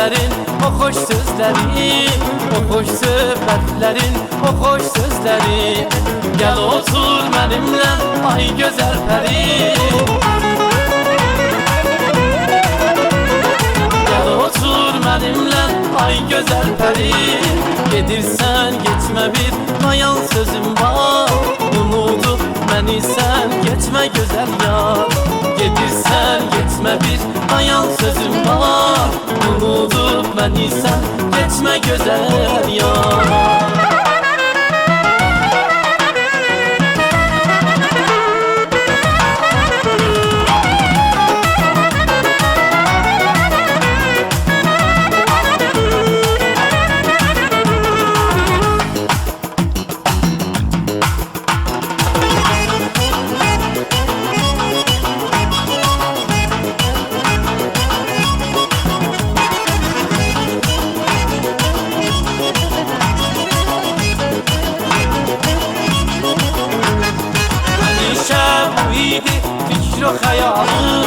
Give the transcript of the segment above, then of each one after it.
söhbətlərin, o xoş sözlərin, o xoş söhbətlərin, o xoş sözlərin. Gəl otur mənimlə, ay gözəl pərim. Gəl otur mənimlə, ay gözəl pərim. Gedirsən, geçmə bir mayan sözüm var. Unudub məni sən, geçmə gözəl yar. Gedirsən, geçmə bir mayan sözüm var. Unudub məni sən, geçmə gözəl yar. Fikr o xəyalım,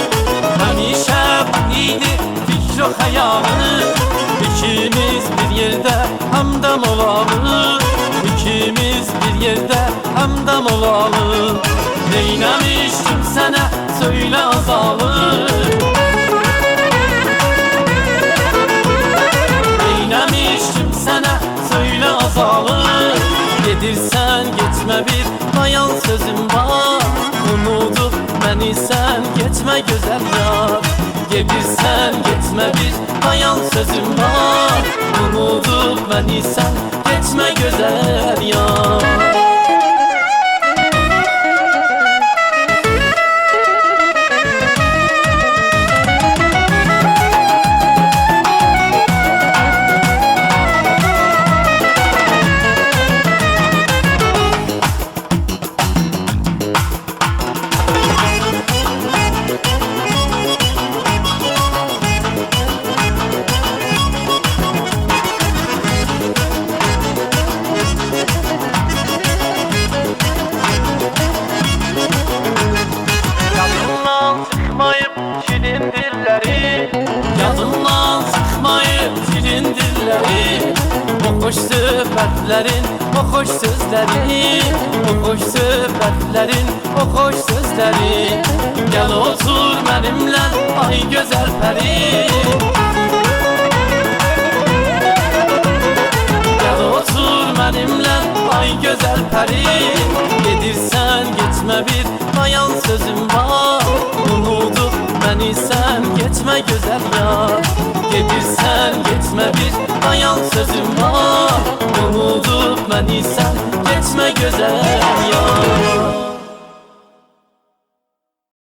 həmişə bu idi fikr o xəyalım. İkimiz bir yerdə həmdəm olalım, İkimiz bir yerdə həmdəm olalım. Neynəmişdim sənə, söylə azalım. Neynəmişdim sənə, söylə azalım. Gedirsən, geçmə bir mayan sözüm var. Unudub məni sən, geçmə gözəl yar. Gedirsən, geçmə bir mayan sözüm var. Unudub məni sən, geçmə gözəl yar. Şirin dilleri, yadımdan çıxmayıb şirin dilleri. O xoş söhbətlərin, o xoş sözlərin, o xoş söhbətlərin, o xoş sözlərin. Gəl otur mənimlə, ay gözəl pərim. Gəl otur mənimlə, ay gözəl pərim. Gedirsən, geçmə bir mayan sözüm var. Unudub məni sən, geçmə gözəl yar. Gedirsən, geçmə bir mayan sözüm var. Unudub məni sən, geçmə gözəl